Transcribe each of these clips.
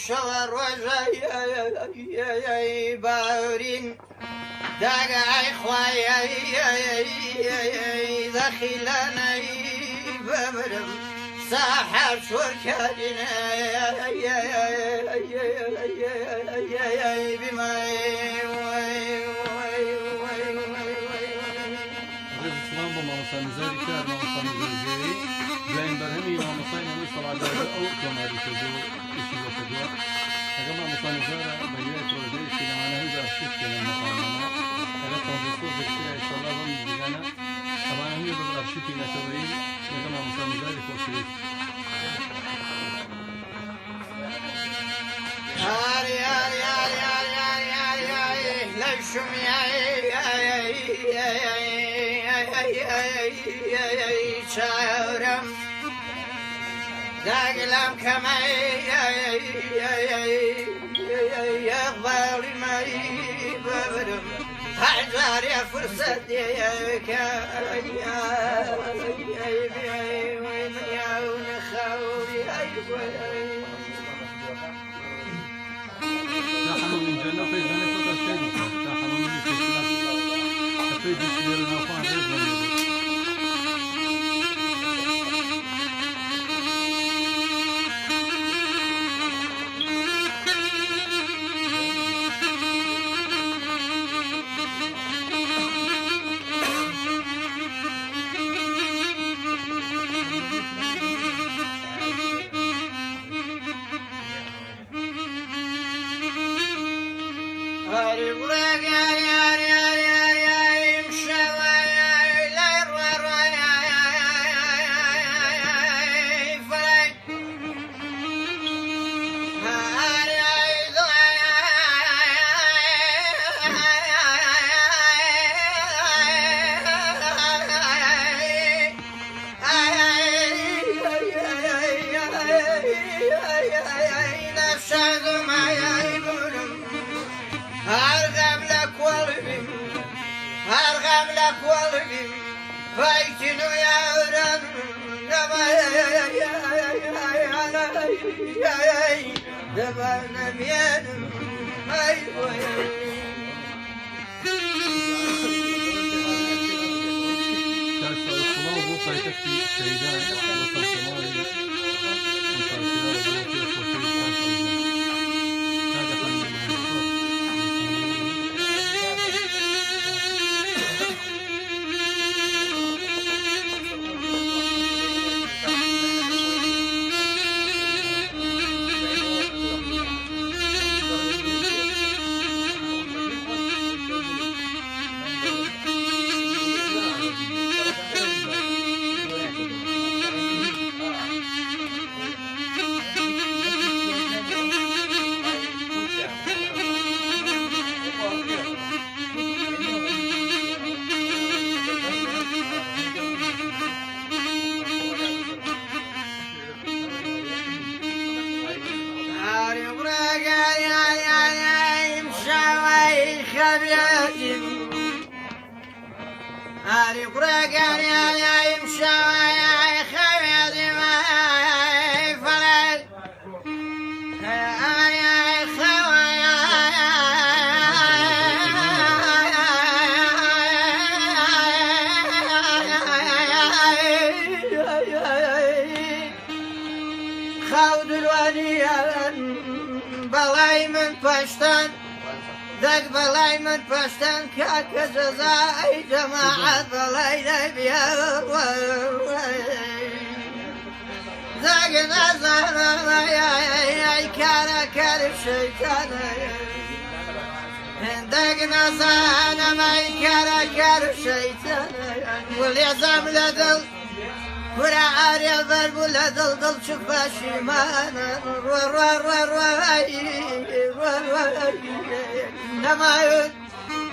شەوە ڕۆژە باورین داگای خوای دەخیلانەی بەبرم ساحر شۆرکارینە مامۆستانزاری کار مامۆستانزاری زێوی دوایین بەرهەمی مامۆستای نەوەی سەڵاتداری ئەو کۆماری کردو ئیشی بۆ کردووە ئەگەر مامۆستانزارە بە یوای پرۆژەیەکی لەمانە هەوی ئارشیف کێنە مەقامانە ئەگەر کۆنترسۆزێکترە ئینشاءالله بەم نزیکانە ئەمانە هەوی بە ئارشیفی نەتەوەیی لەگەڵ مامۆستانزاری خۆشەویست چاورم داگلام کەمای یەقباڵی مای ببرم هەزارێ فرسەتێکە منیاونە خەوری من جنة في جنة فتشتري تحمل من كسلة تفيد الشير نافع رزق بەڵای من پەشتن دەک بەڵای من پەشتن کاکە جەزای جەماعەت بەڵای دەبێ دەک نەزانەی کارە کاری شەیتانە دەک نەزانەمای کارە کار شەیتانە وڵێزەم لە دڵ ورا عاريا ضربوا لدل دل شوف باشيمانا نمايون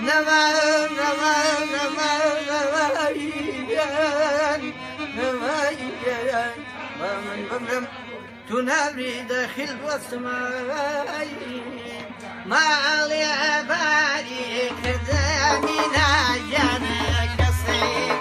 نمايون نمايون نمايون نمايون ومن بمرم تنابري داخل والسماء ما علي عبالي خدامنا جانا كصيب